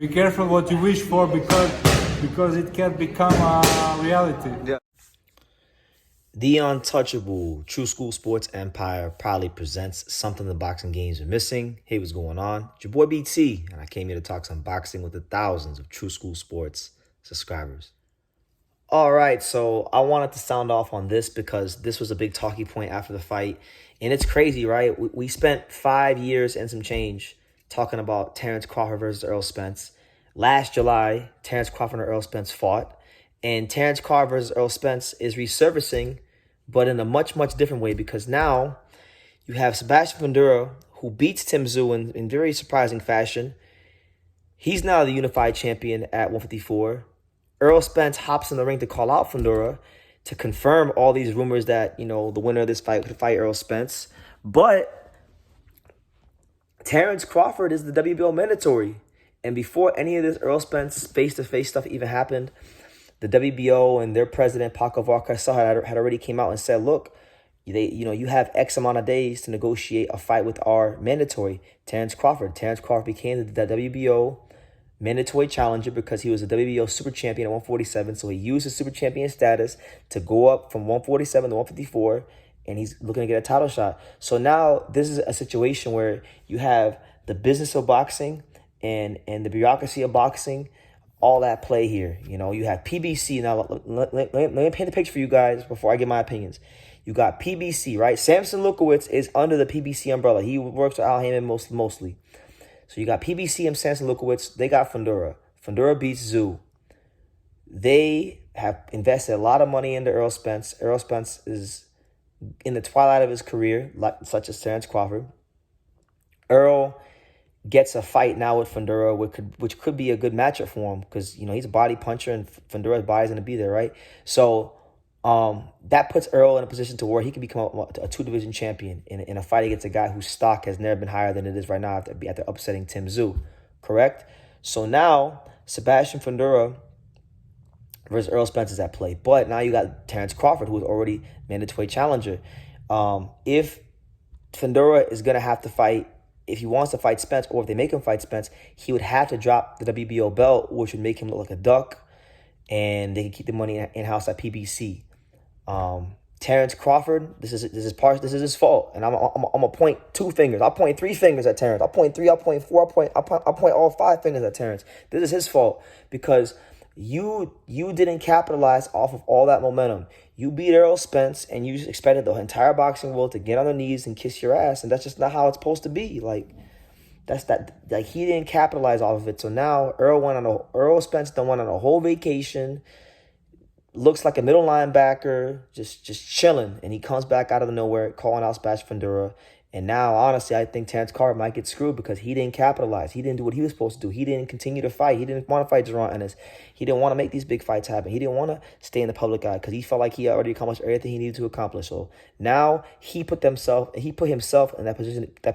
Be careful what you wish for because it can become a reality. Yeah. The untouchable True School Sports Empire proudly presents something the boxing games are missing. Hey, what's going on? It's your boy BT, and I came here to talk some boxing with the thousands of True School Sports subscribers. All right, so I wanted to sound off on this because this was a big talking point after the fight. And it's crazy, right? We spent 5 years and some change talking about Terence Crawford versus Errol Spence. Last July, Terence Crawford and Errol Spence fought. And Terence Crawford versus Errol Spence is resurfacing, but in a much, much different way, because now you have Sebastian Fundora, who beats Tim Tszyu in very surprising fashion. He's now the unified champion at 154. Errol Spence hops in the ring to call out Fundora to confirm all these rumors that, the winner of this fight could fight Errol Spence. But Terence Crawford is the WBO mandatory. And before any of this Errol Spence face-to-face stuff even happened, the WBO and their president, Paco Valcárcel, had already came out and said, look, you have X amount of days to negotiate a fight with our mandatory, Terence Crawford. Terence Crawford became the WBO mandatory challenger because he was a WBO super champion at 147. So he used his super champion status to go up from 147 to 154, and he's looking to get a title shot. So now this is a situation where you have the business of boxing and the bureaucracy of boxing all at play here. You have PBC. Now, let me paint the picture for you guys before I give my opinions. You got PBC, right? Samson Lukowicz is under the PBC umbrella. He works with Al Heyman mostly. So you got PBC and Samson Lukowicz. They got Fundora. Fundora beats Tszyu. They have invested a lot of money into Errol Spence. Errol Spence is in the twilight of his career, such as Terence Crawford. Errol gets a fight now with Fundora, which could be a good matchup for him because, he's a body puncher and Fundora's body's going to be there, right? So that puts Errol in a position to where he can become a two-division champion in a fight against a guy whose stock has never been higher than it is right now after upsetting Tim Tszyu, correct? So now Sebastian Fundora versus Errol Spence is at play. But now you got Terence Crawford, who is already mandatory challenger. If Fundora is going to have to fight, if he wants to fight Spence, or if they make him fight Spence, he would have to drop the WBO belt, which would make him look like a duck, and they can keep the money in-house at PBC. Terence Crawford, this is his fault, and I'm gonna point 2 fingers. I'll point 3 fingers at Terence. I'll point 3. I'll point 4. I'll point all 5 fingers at Terence. This is his fault because you didn't capitalize off of all that momentum. You beat Errol Spence, and you expected the entire boxing world to get on their knees and kiss your ass, and that's just not how it's supposed to be. He didn't capitalize off of it. So now Errol Spence done went on a whole vacation. Looks like a middle linebacker, just chilling, and he comes back out of nowhere, calling out Sebastian Fundora. And now, honestly, I think Terence Crawford might get screwed because he didn't capitalize. He didn't do what he was supposed to do. He didn't continue to fight. He didn't want to fight Jerron Ennis. He didn't want to make these big fights happen. He didn't want to stay in the public eye because he felt like he already accomplished everything he needed to accomplish. So now he put himself in that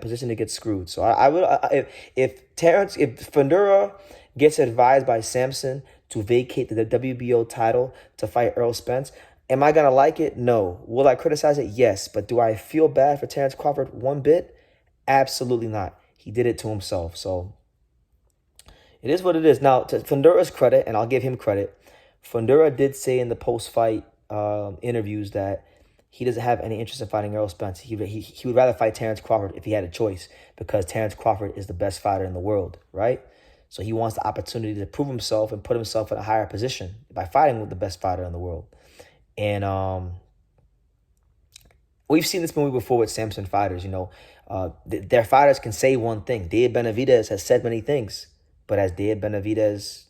position to get screwed. So if Fundora gets advised by Samson to vacate the WBO title to fight Errol Spence, am I going to like it? No. Will I criticize it? Yes. But do I feel bad for Terence Crawford one bit? Absolutely not. He did it to himself. So it is what it is. Now, to Fundora's credit, and I'll give him credit, Fundora did say in the post-fight interviews that he doesn't have any interest in fighting Errol Spence. He would rather fight Terence Crawford if he had a choice because Terence Crawford is the best fighter in the world, right? So he wants the opportunity to prove himself and put himself in a higher position by fighting with the best fighter in the world. And we've seen this movie before with Samson fighters. Their fighters can say one thing. Dave Benavidez has said many things, but has Dave Benavidez,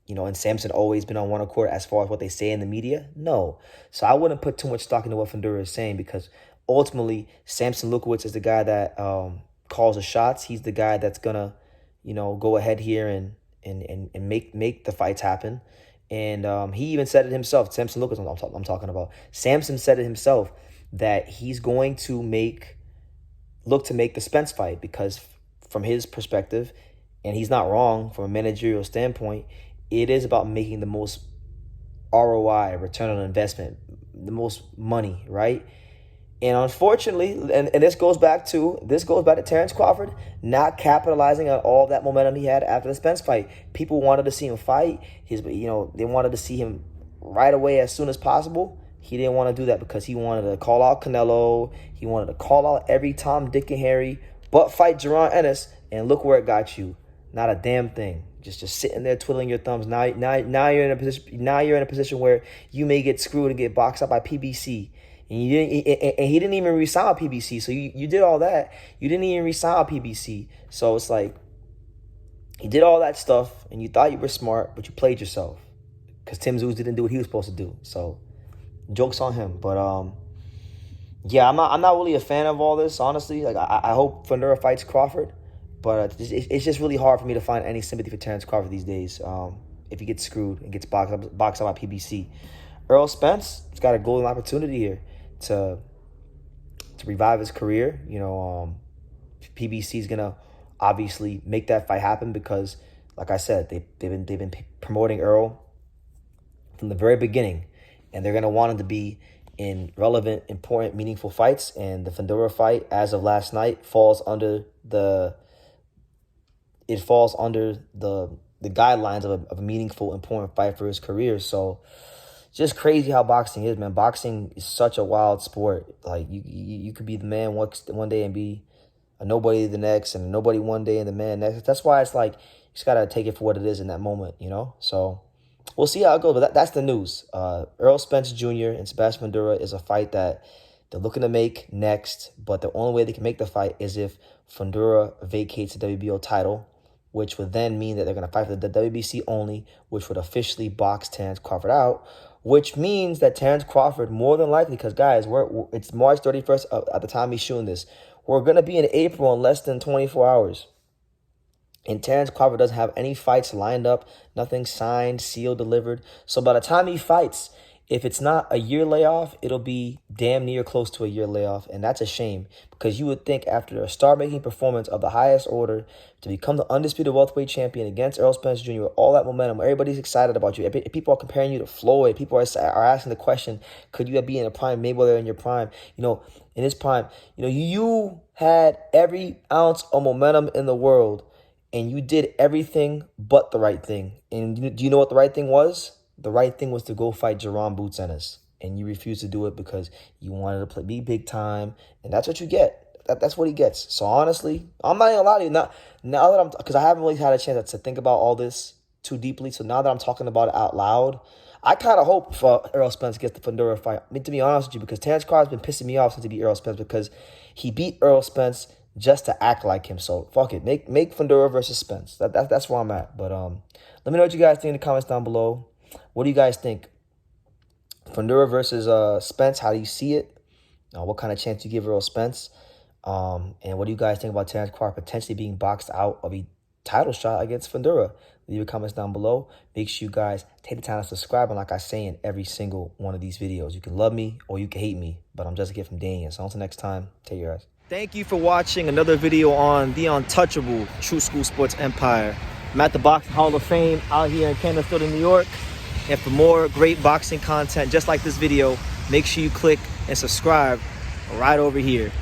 and Samson always been on one accord as far as what they say in the media? No. So I wouldn't put too much stock into what Fundora is saying because ultimately Samson Lukowicz is the guy that calls the shots. He's the guy that's gonna, go ahead here and make the fights happen. And he even said it himself. Samson Lukowicz, I'm talking about. Samson said it himself that he's going to look to make the Spence fight because from his perspective, and he's not wrong from a managerial standpoint, it is about making the most ROI, return on investment, the most money, right? And unfortunately, and this goes back to Terence Crawford not capitalizing on all that momentum he had after the Spence fight. People wanted to see him fight. They wanted to see him right away as soon as possible. He didn't want to do that because he wanted to call out Canelo. He wanted to call out every Tom, Dick, and Harry, but fight Jaron Ennis. And look where it got you. Not a damn thing. Just sitting there twiddling your thumbs. Now you're in a position. Now you're in a position where you may get screwed and get boxed out by PBC. And he didn't even resign with PBC. So you did all that. You didn't even resign with PBC. So it's like, he did all that stuff, and you thought you were smart, but you played yourself. Because Tim Tszyu didn't do what he was supposed to do. So, joke's on him. But, yeah, I'm not really a fan of all this, honestly. Like, I hope Fundora fights Crawford. But it's just really hard for me to find any sympathy for Terence Crawford these days. If he gets screwed and gets boxed out by PBC. Errol Spence has got a golden opportunity here to revive his career. PBC is gonna obviously make that fight happen because, like I said, they've been promoting Errol from the very beginning, and they're gonna want him to be in relevant, important, meaningful fights. And the Fundora fight, as of last night, falls under the guidelines of a meaningful, important fight for his career. So, just crazy how boxing is, man. Boxing is such a wild sport. Like, you could be the man one day and be a nobody the next, and a nobody one day and the man next. That's why it's like, you just got to take it for what it is in that moment, So, we'll see how it goes. But that's the news. Errol Spence Jr. and Sebastian Fundora is a fight that they're looking to make next. But the only way they can make the fight is if Fundora vacates the WBO title, which would then mean that they're going to fight for the WBC only, which would officially box Terence Crawford out, which means that Terence Crawford, more than likely, because, guys, it's March 31st at the time he's shooting this. We're going to be in April in less than 24 hours. And Terence Crawford doesn't have any fights lined up, nothing signed, sealed, delivered. So by the time he fights, if it's not a year layoff, it'll be damn near close to a year layoff. And that's a shame, because you would think after a star-making performance of the highest order to become the undisputed welterweight champion against Errol Spence Jr. with all that momentum, everybody's excited about you. People are comparing you to Floyd. People are asking the question, could you be in a prime Mayweather in your prime? In his prime, you had every ounce of momentum in the world, and you did everything but the right thing. And do you know what the right thing was? The right thing was to go fight Jaron Boots Ennis, and you refused to do it because you wanted to be big time, and that's what you get. That's what he gets. So honestly, I'm not even gonna lie to you. Now that because I haven't really had a chance to think about all this too deeply. So now that I'm talking about it out loud, I kind of hope for Errol Spence gets the Fundora fight. I mean, to be honest with you, because Terence Crawford's been pissing me off since he beat Errol Spence, because he beat Errol Spence just to act like him. So fuck it, make Fundora versus Spence. That's where I'm at. But let me know what you guys think in the comments down below. What do you guys think? Fundora versus Spence, how do you see it? What kind of chance do you give Errol Spence? And what do you guys think about Terence Crawford potentially being boxed out of a title shot against Fundora? Leave your comments down below. Make sure you guys take the time to subscribe. And like I say in every single one of these videos, you can love me or you can hate me, but I'm just a kid from Daniel. So until next time, take care, guys. Thank you for watching another video on the untouchable True School Sports Empire. I'm at the Boxing Hall of Fame out here in Canterbury, New York. And for more great boxing content just like this video, make sure you click and subscribe right over here.